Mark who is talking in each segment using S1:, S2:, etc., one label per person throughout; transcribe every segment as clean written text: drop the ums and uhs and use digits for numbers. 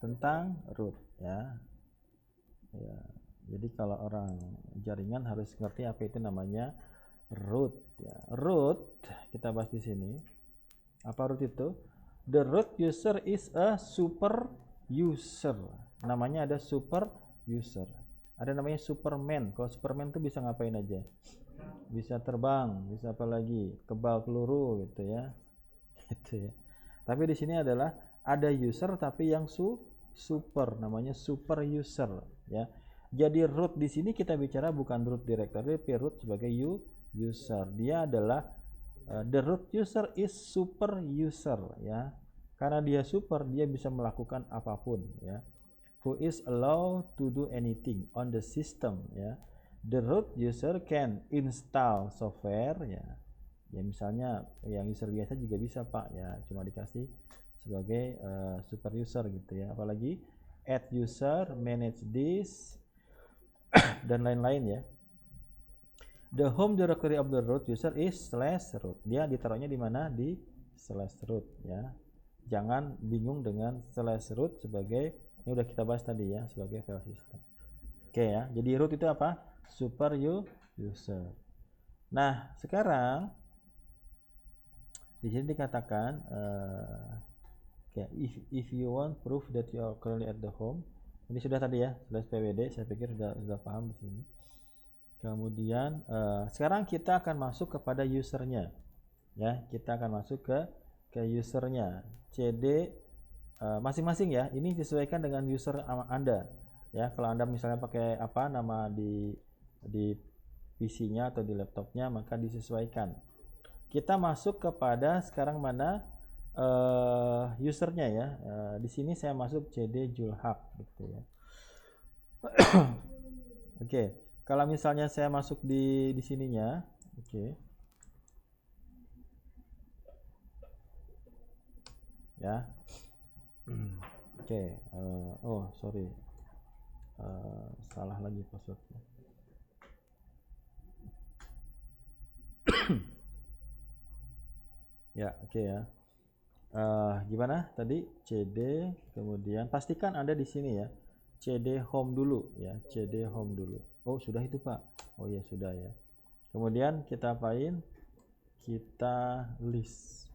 S1: tentang root ya. Ya. Jadi kalau orang jaringan harus ngerti apa itu namanya root ya. Root kita bahas di sini. Apa root itu? The root user is a super user. Namanya ada super user. Ada namanya Superman. Kalau Superman itu bisa ngapain aja? Bisa terbang, bisa apa lagi? Kebal peluru gitu ya. Gitu ya. Tapi di sini adalah ada user tapi yang super, namanya super user ya. Jadi root di sini kita bicara bukan root directory, tapi root sebagai user. Dia adalah the root user is super user ya. Karena dia super, dia bisa melakukan apapun ya. Who is allowed to do anything on the system ya. The root user can install software ya. Ya misalnya yang user biasa juga bisa Pak ya, cuma dikasih sebagai super user gitu ya. Apalagi add user, manage this dan lain-lain ya. The home directory of the root user is /root. Dia ditaruhnya di mana? Di /root ya. Jangan bingung dengan /root sebagai, ini udah kita bahas tadi ya, sebagai file system. Oke ya. Jadi root itu apa? Super user. Nah, sekarang di sini dikatakan okay, if you want proof that you are currently at the home. Ini sudah tadi ya, /pwd, saya pikir sudah paham di sini. Kemudian sekarang kita akan masuk kepada usernya ya, kita akan masuk ke usernya. CD masing-masing ya, ini disesuaikan dengan user Anda ya. Kalau Anda misalnya pakai apa nama di PC-nya atau di laptopnya, maka disesuaikan. Kita masuk kepada sekarang mana usernya ya. Di sini saya masuk CD Julhak gitu ya. Oke. Kalau misalnya saya masuk di sininya, oke. Ya. Oke. Oh, sorry. Salah lagi passwordnya. Ya, oke ya. Gimana tadi? CD, kemudian pastikan Anda di sini ya. CD home dulu ya, CD home dulu. Oh, sudah itu Pak. Oh ya, sudah ya. Kemudian kita apain? Kita list.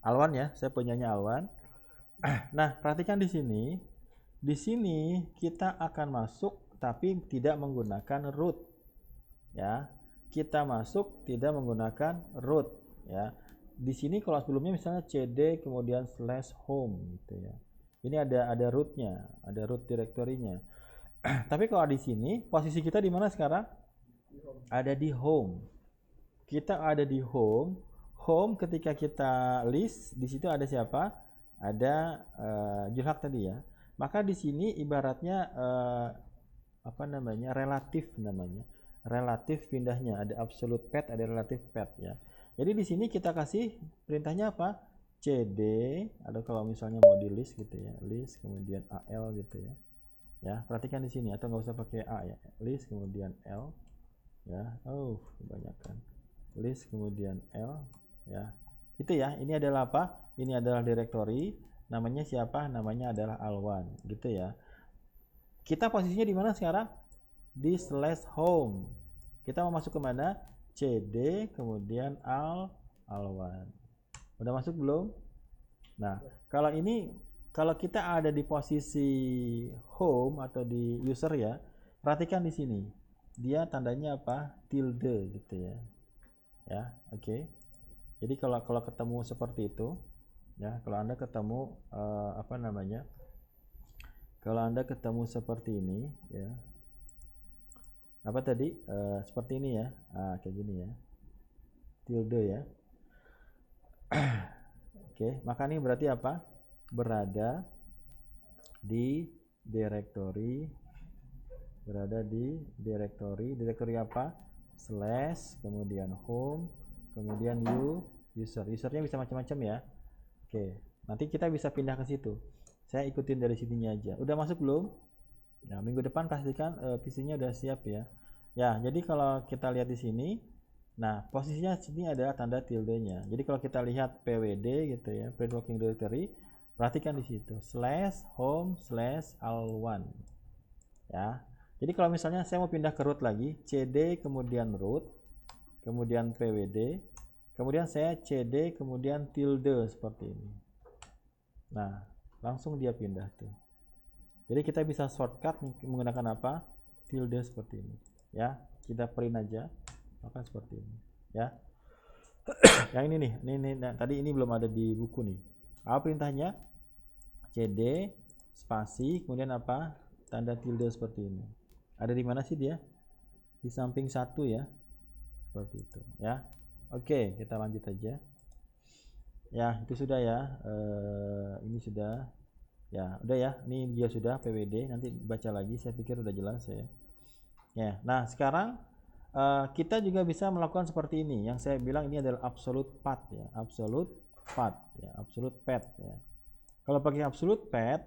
S1: Alwan ya, saya punyanya Alwan. Nah, perhatikan di sini. Di sini kita akan masuk tapi tidak menggunakan root. Ya. Kita masuk tidak menggunakan root ya. Di sini kalau sebelumnya misalnya cd kemudian /home gitu ya. Ini ada rootnya, ada root directory-nya. Tapi kalau di sini posisi kita di mana sekarang? Ada di home. Kita ada di home. Home ketika kita list di situ ada siapa? Ada Julhak tadi ya. Maka di sini ibaratnya apa namanya? Relatif namanya. Relatif pindahnya, ada absolute path, ada relative path ya. Jadi di sini kita kasih perintahnya apa? CD, atau kalau misalnya mau di list gitu ya, list kemudian AL gitu ya. Ya, perhatikan di sini atau nggak usah pakai A ya. List kemudian L ya. Oh, kebanyakan. List kemudian L ya. Itu ya. Ini adalah apa? Ini adalah directory. Namanya siapa? Namanya adalah Alwan gitu ya. Kita posisinya di mana sekarang? Di /home. Kita mau masuk ke mana? CD kemudian Alwan. Udah masuk belum? Nah, kalau ini kalau kita ada di posisi home atau di user ya, perhatikan di sini. Dia tandanya apa? Tilde gitu ya. Ya, oke. Jadi kalau ketemu seperti itu, ya, kalau Anda ketemu apa namanya? Kalau Anda ketemu seperti ini, ya. Apa tadi? Seperti ini ya. Kayak gini ya. Tilde ya. Oke, maka ini berarti apa? Berada di directory directory apa? / kemudian home, kemudian usernya bisa macam-macam ya. Oke, nanti kita bisa pindah ke situ. Saya ikutin dari sininya aja. Udah masuk belum? Nah, minggu depan pastikan PC-nya udah siap ya. Ya, jadi kalau kita lihat di sini, nah posisinya sini ada tanda tilde-nya. Jadi kalau kita lihat PWD gitu ya, print working directory, Perhatikan di situ slash home slash all1 ya. Jadi kalau misalnya saya mau pindah ke root lagi, cd kemudian root, kemudian pwd, kemudian saya cd kemudian tilde seperti ini. Nah, langsung dia pindah tuh. Jadi kita bisa shortcut menggunakan apa? Tilde seperti ini. Ya, kita print aja, maka seperti ini. Ya. Yang ini nih, nah, tadi ini belum ada di buku nih. Apa perintahnya? cd spasi kemudian apa? Tanda tilde seperti ini. Ada di mana sih dia? Di samping satu ya. Seperti itu ya. Oke, kita lanjut aja. Ya, itu sudah ya. Ini sudah. Ya, udah ya. Ini dia sudah pwd. Nanti baca lagi. Saya pikir udah jelas ya. Ya. Nah, sekarang kita juga bisa melakukan seperti ini. Yang saya bilang ini adalah absolute path ya. Absolute path ya. Absolute path ya. Kalau pakai absolute path,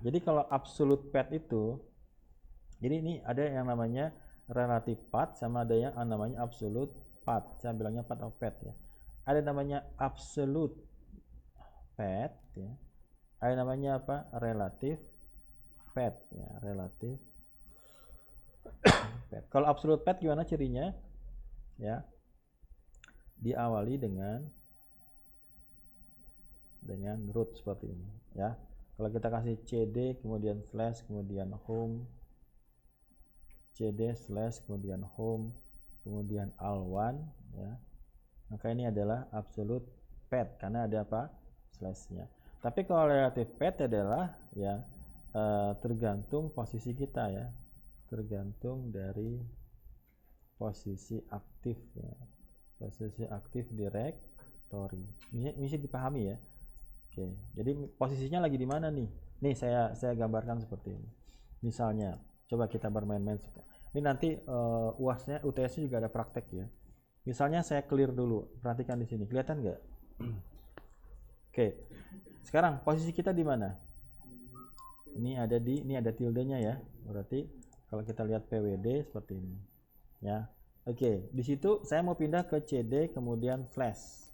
S1: jadi kalau absolute path itu, jadi ini ada yang namanya relative path sama ada yang namanya absolute path. Saya bilangnya path of path ya. Ada namanya absolute path ya. Ada namanya apa? Relative path ya, relative path. Kalau absolute path gimana cirinya? Ya. Diawali dengan root seperti ini ya. Kalau kita kasih cd kemudian slash kemudian home, cd slash kemudian home kemudian all1 ya, maka ini adalah absolute path karena ada apa? Slashnya. Tapi kalau relative path adalah ya tergantung posisi kita ya, tergantung dari posisi aktif ya, posisi aktif directory. Ini bisa dipahami ya. Oke, jadi posisinya lagi di mana nih? Nih saya gambarkan seperti ini. Misalnya, coba kita bermain-main. Ini nanti UAS-nya, UTS-nya juga ada praktek ya. Misalnya saya clear dulu. Perhatikan di sini, kelihatan nggak? Oke. Sekarang posisi kita di mana? Ini ada tildenya ya. Berarti kalau kita lihat PWD seperti ini. Ya. Oke, di situ saya mau pindah ke CD kemudian slash.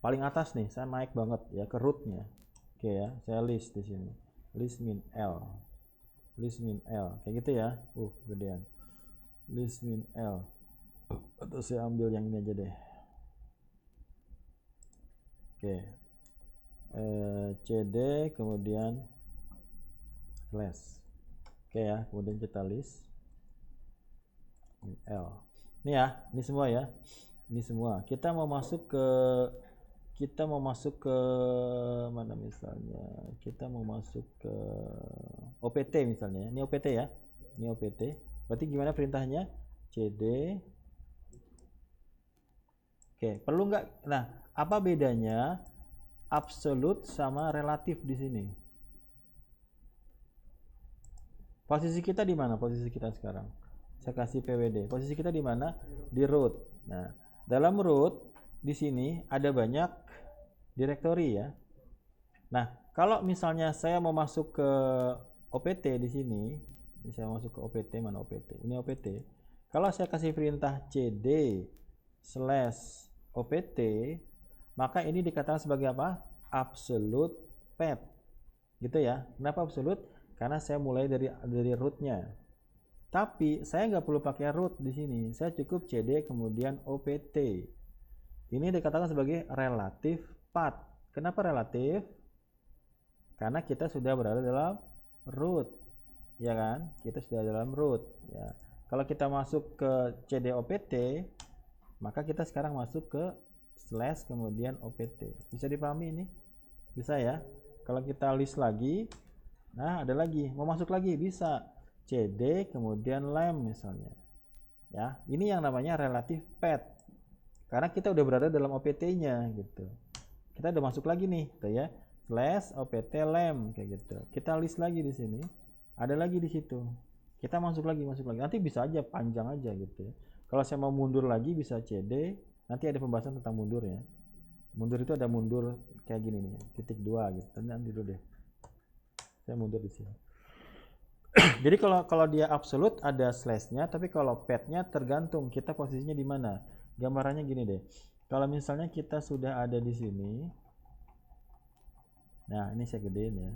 S1: Paling atas nih, saya naik banget ya ke rootnya. Oke ya, saya list di sini. List min L. List min L. Kayak gitu ya. Gedean. List min L. Atau saya ambil yang ini aja deh. Oke. CD kemudian slash. Oke ya, kemudian kita list min L. Ini ya, ini semua ya. Ini semua. Kita mau masuk ke mana misalnya, kita mau masuk ke OPT misalnya. Ini OPT ya, ini OPT. Berarti gimana perintahnya? CD. Oke, perlu nggak? Nah, apa bedanya absolute sama relatif di sini? Posisi kita di mana? Posisi kita sekarang. Saya kasih PWD. Posisi kita di mana? Di root. Nah, dalam root di sini ada banyak directory ya. Nah, kalau misalnya saya mau masuk ke OPT di sini, saya masuk ke OPT, mana OPT? Ini OPT. Kalau saya kasih perintah cd slash OPT, maka ini dikatakan sebagai apa? Absolute path. Gitu ya. Kenapa absolute? Karena saya mulai dari rootnya. Tapi saya nggak perlu pakai root di sini. Saya cukup cd kemudian OPT. Ini dikatakan sebagai relative path. Kenapa relatif? Karena kita sudah berada dalam root, ya kan? Kita sudah dalam root. Ya. Kalau kita masuk ke cd-opt, maka kita sekarang masuk ke slash kemudian opt. Bisa dipahami ini? Bisa ya? Kalau kita list lagi, nah ada lagi. Mau masuk lagi bisa cd kemudian lem misalnya. Ya, ini yang namanya relative path. Karena kita udah berada dalam opt-nya gitu. Kita udah masuk lagi nih, tuh ya. Slash opt lem kayak gitu. Kita list lagi di sini. Ada lagi di situ. Kita masuk lagi. Nanti bisa aja panjang aja gitu ya. Kalau saya mau mundur lagi bisa cd. Nanti ada pembahasan tentang mundur ya. Mundur itu ada mundur kayak gini nih, titik 2 gitu. Nanti dulu deh. Saya mundur di sini. Jadi kalau dia absolute ada slashnya, tapi kalau path-nya tergantung kita posisinya di mana. Gambarannya gini deh. Kalau misalnya kita sudah ada di sini, Nah, ini saya gedein ya.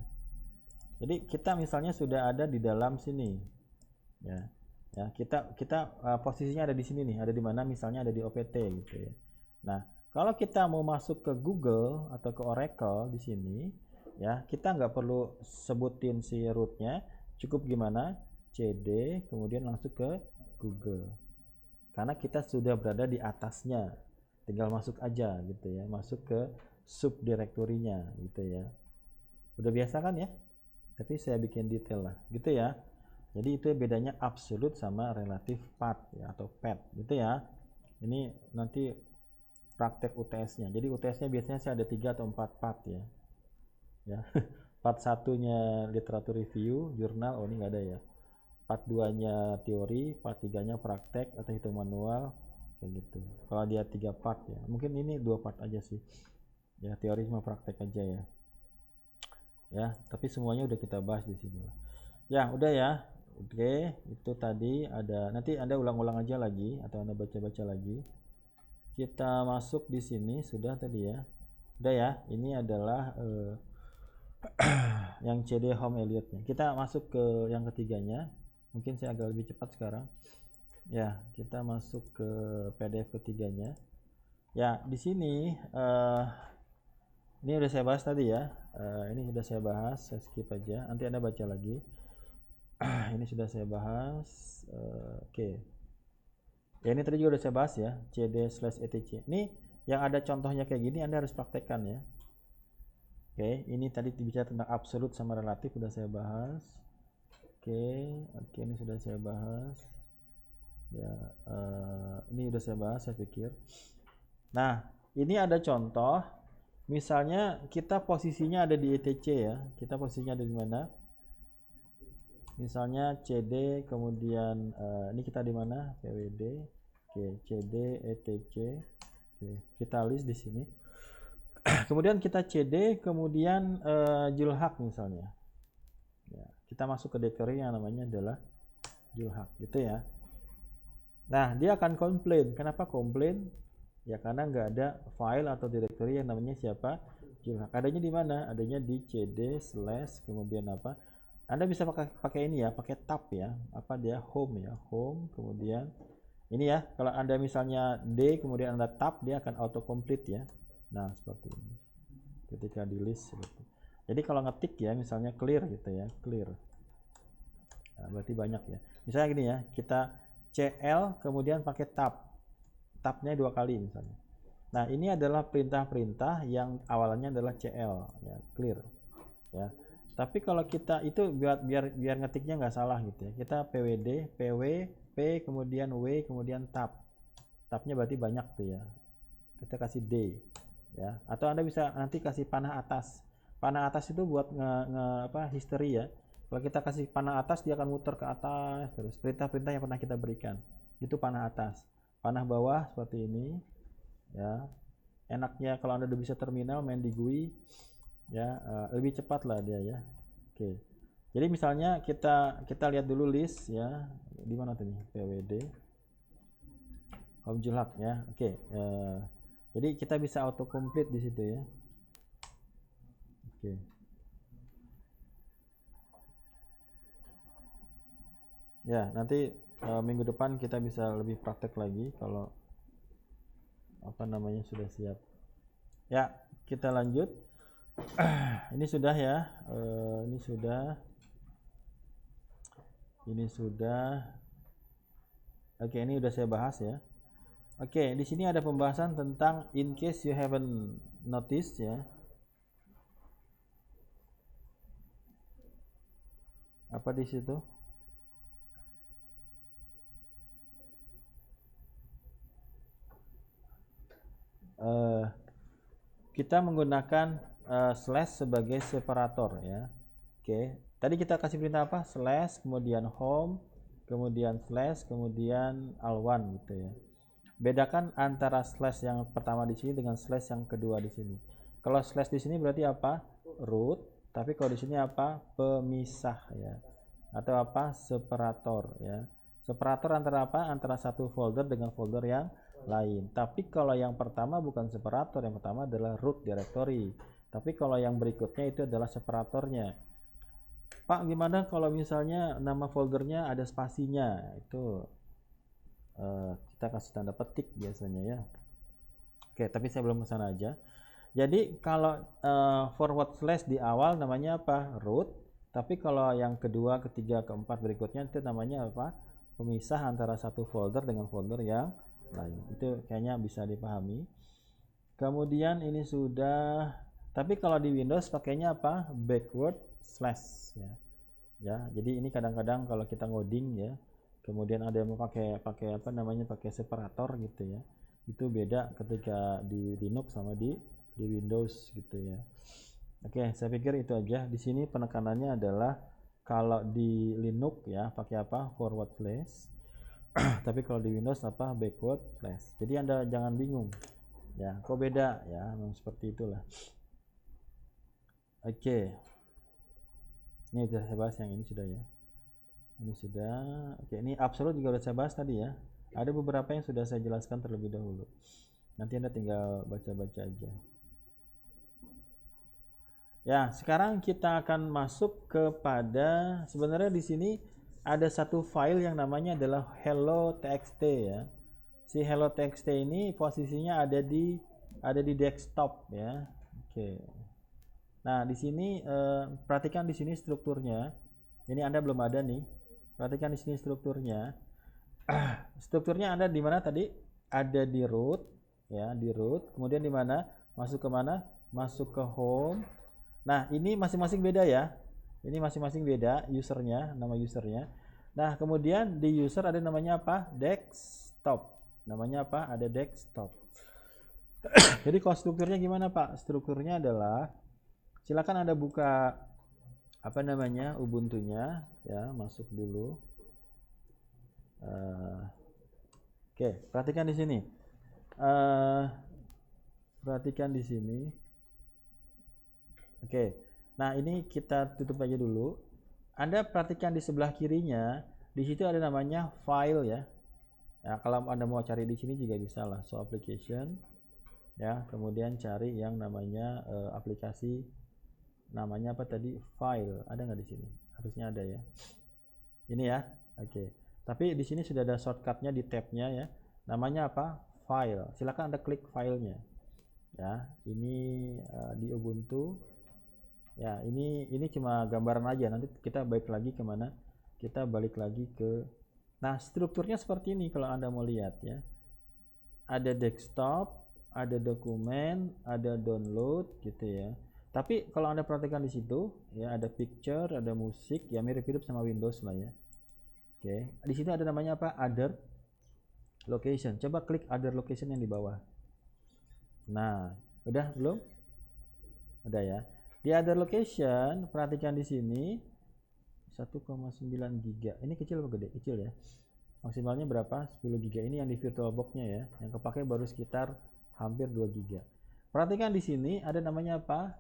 S1: Jadi kita misalnya sudah ada di dalam sini, ya. Ya, kita posisinya ada di sini nih, ada di mana misalnya ada di OPT gitu ya. Nah, kalau kita mau masuk ke Google atau ke Oracle di sini, ya kita nggak perlu sebutin si rootnya, cukup gimana cd kemudian langsung ke Google, karena kita sudah berada di atasnya, tinggal masuk aja gitu ya, masuk ke subdirektorinya gitu ya. Udah biasa kan ya, tapi saya bikin detail lah gitu ya. Jadi itu bedanya absolute sama relative path ya, atau path gitu ya. Ini nanti praktek UTS-nya. Jadi UTS-nya biasanya saya ada 3 atau 4 part ya. Ya. Part satunya literatur review, jurnal, oh ini nggak ada ya. Part 2-nya teori, part 3-nya praktek atau hitung manual kayak gitu. Kalau dia 3 part ya. Mungkin ini 2 part aja sih. Ya, teori sama praktek aja ya. Ya, tapi semuanya udah kita bahas di sini. Ya, udah ya. Oke, itu tadi ada, nanti Anda ulang-ulang aja lagi atau Anda baca-baca lagi. Kita masuk di sini sudah tadi ya. Udah ya, ini adalah yang CD Home Elliot-nya. Kita masuk ke yang ketiganya. Mungkin saya agak lebih cepat sekarang. Ya, kita masuk ke PDF ketiganya. Ya, di sini ini udah saya bahas tadi ya. Ini sudah saya bahas, saya skip aja. Nanti Anda baca lagi. Ini sudah saya bahas. Oke. Ya, ini tadi juga udah saya bahas ya, cd/etc. Ini yang ada contohnya kayak gini Anda harus praktekkan ya. Oke, ini tadi bicara tentang absolut sama relatif udah saya bahas. Oke, ini sudah saya bahas. Ya, ini udah saya bahas saya pikir. Nah, ini ada contoh. Misalnya kita posisinya ada di ETC ya. Kita posisinya ada di mana? Misalnya CD, kemudian ini kita di mana? PWD. Oke, CD, ETC. Oke, kita list di sini. Kemudian kita CD, kemudian Julhak misalnya. Ya, kita masuk ke directory yang namanya adalah Julhak, gitu ya. Nah, dia akan komplain. Kenapa komplain? Ya karena nggak ada file atau directory yang namanya siapa? Julhak. Adanya di mana? Adanya di CD/ kemudian apa? Anda bisa pakai ini ya, pakai tab ya. Apa dia? Home ya, home. Kemudian ini ya, kalau Anda misalnya D kemudian Anda tab, dia akan auto complete ya. Nah, seperti ini. Ketika di list seperti. Jadi kalau ngetik ya, misalnya clear gitu ya, clear. Nah, berarti banyak ya. Misalnya gini ya, kita CL kemudian pakai tab. Tabnya 2 kali misalnya. Nah, ini adalah perintah-perintah yang awalnya adalah CL ya, clear. Ya. Tapi kalau kita itu biar ngetiknya nggak salah gitu ya. Kita PWD, PW, P kemudian W kemudian tab. Tabnya berarti banyak tuh ya. Kita kasih D ya. Atau Anda bisa nanti kasih panah atas. Panah atas itu buat history ya. Kalau kita kasih panah atas dia akan muter ke atas terus. Perintah-perintah yang pernah kita berikan. Itu panah atas. Panah bawah seperti ini ya. Enaknya kalau Anda udah bisa terminal main di GUI ya, lebih cepat lah dia ya. Oke, jadi misalnya kita lihat dulu list ya, di mana tuh nih PWD Home Julhak ya. Oke, jadi kita bisa auto complete di situ ya. Oke, ya nanti minggu depan kita bisa lebih praktek lagi kalau apa namanya sudah siap ya. Kita lanjut. Ini sudah ya, ini sudah. Oke, ini udah saya bahas ya. Oke, di sini ada pembahasan tentang in case you haven't noticed ya. Apa di situ? Kita menggunakan slash sebagai separator ya. Oke, tadi kita kasih perintah apa? Slash, kemudian home, kemudian slash, kemudian all1 gitu ya. Bedakan antara slash yang pertama di sini dengan slash yang kedua di sini. Kalau slash di sini berarti apa? Root, tapi kalau di sini apa? Pemisah ya. Atau apa? Separator ya. Separator antara apa? Antara satu folder dengan folder yang lain. Tapi kalau yang pertama bukan separator, yang pertama adalah root directory. Tapi kalau yang berikutnya itu adalah separatornya. Pak, gimana kalau misalnya nama foldernya ada spasinya? Itu kita kasih tanda petik biasanya ya. Oke, tapi saya belum kesana aja. Jadi kalau forward slash di awal namanya apa? Root. Tapi kalau yang kedua, ketiga, keempat berikutnya itu namanya apa? Pemisah antara satu folder dengan folder yang lain. Itu kayaknya bisa dipahami. Kemudian ini sudah, tapi kalau di Windows pakainya apa? Backward slash ya. Ya, jadi ini kadang-kadang kalau kita ngoding ya, kemudian ada yang mau pakai apa namanya, pakai separator gitu ya. Itu beda ketika di Linux sama di Windows gitu ya. Oke, saya pikir itu aja. Di sini penekanannya adalah kalau di Linux ya pakai apa? Forward slash. Tapi kalau di Windows apa? Backward slash. Jadi Anda jangan bingung. Ya, kok beda ya? Memang seperti itulah. Oke. Ini sudah saya bahas, yang ini sudah ya. Ini sudah. Oke, ini absolut juga sudah saya bahas tadi ya. Ada beberapa yang sudah saya jelaskan terlebih dahulu. Nanti Anda tinggal baca-baca aja. Ya, sekarang kita akan masuk kepada, sebenarnya di sini ada satu file yang namanya adalah hello.txt ya. Si hello.txt ini posisinya ada di desktop ya. Oke. Nah, di sini perhatikan di sini strukturnya. Ini Anda belum ada nih. Perhatikan di sini strukturnya. Strukturnya Anda di mana tadi? Ada di root ya, di root. Kemudian di mana? Masuk ke mana? Masuk ke home. Nah, ini masing-masing beda ya. Ini masing-masing beda usernya, nama usernya. Nah, kemudian di user ada namanya apa? Desktop. Namanya apa? Ada desktop. Jadi kalau strukturnya gimana, Pak? Strukturnya adalah, silakan Anda buka apa namanya, Ubuntu-nya ya, masuk dulu. Oke, perhatikan di sini. Perhatikan di sini. Oke, nah ini kita tutup aja dulu. Anda perhatikan di sebelah kirinya, di situ ada namanya file ya. Ya, kalau Anda mau cari di sini juga bisa lah. So application, ya, kemudian cari yang namanya aplikasi, namanya apa tadi? File. Ada nggak di sini? Harusnya ada ya. Ini ya, oke. Tapi di sini sudah ada shortcutnya di tabnya ya. Namanya apa? File. Silakan Anda klik filenya. Ya, ini di Ubuntu. Ya, ini cuma gambaran aja. Nanti kita balik lagi kemana? Kita balik lagi ke, nah strukturnya seperti ini kalau Anda mau lihat ya. Ada desktop, ada dokumen, ada download gitu ya. Tapi kalau Anda perhatikan di situ ya, ada picture, ada musik, ya mirip-mirip sama Windows lah ya. Oke, di sini ada namanya apa? Other location. Coba klik other location yang di bawah. Nah, udah belum? Udah ya. Di other location, perhatikan di sini 1,9 giga. Ini kecil apa gede? Kecil ya. Maksimalnya berapa? 10 giga. Ini yang di VirtualBox-nya ya. Yang kepake baru sekitar hampir 2 giga. Perhatikan di sini ada namanya apa?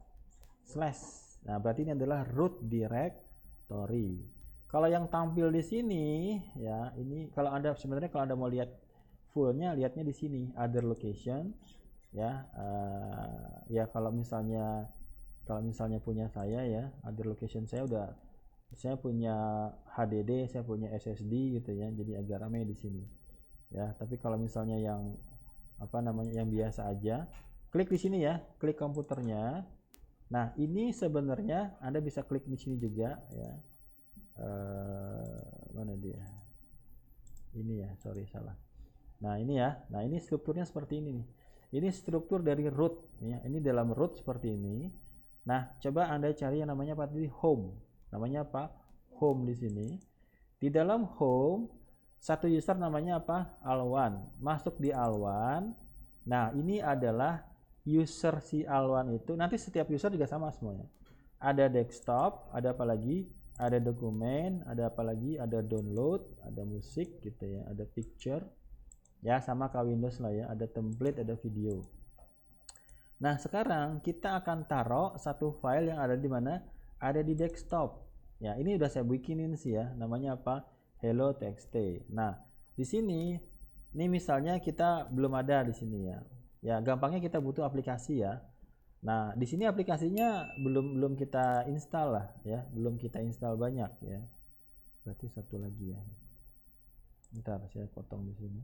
S1: Slash. Nah, berarti ini adalah root directory. Kalau yang tampil di sini ya, ini kalau Anda sebenarnya kalau Anda mau lihat fullnya, lihatnya di sini other location ya. Ya kalau misalnya punya saya ya, other location saya punya HDD, saya punya SSD gitu ya, jadi agak ramai di sini ya. Tapi kalau misalnya yang apa namanya, yang biasa aja, klik di sini ya, klik komputernya. Nah, ini sebenarnya Anda bisa klik di sini juga ya. Mana dia? Ini ya, sorry salah. Nah, ini ya. Nah, ini strukturnya seperti ini nih. Ini struktur dari root ya. Ini dalam root seperti ini. Nah, coba Anda cari yang namanya apa tadi? Home. Namanya apa? Home di sini. Di dalam home, satu user namanya apa? Alwan. Masuk di Alwan. Nah, ini adalah user si Alwan itu. Nanti setiap user juga sama semuanya. Ada desktop, ada apa lagi? Ada dokumen, ada apa lagi? Ada download, ada musik gitu ya, ada picture. Ya, sama kayak Windows lah ya, ada template, ada video. Nah, sekarang kita akan taruh satu file yang ada di mana? Ada di desktop. Ya, ini udah saya bikinin sih ya, namanya apa? Hello.txt. Nah, di sini ini misalnya kita belum ada di sini ya. Ya, gampangnya kita butuh aplikasi ya. Nah, di sini aplikasinya belum kita install lah ya, belum kita install banyak ya. Berarti satu lagi ya. Bentar, saya potong di sini.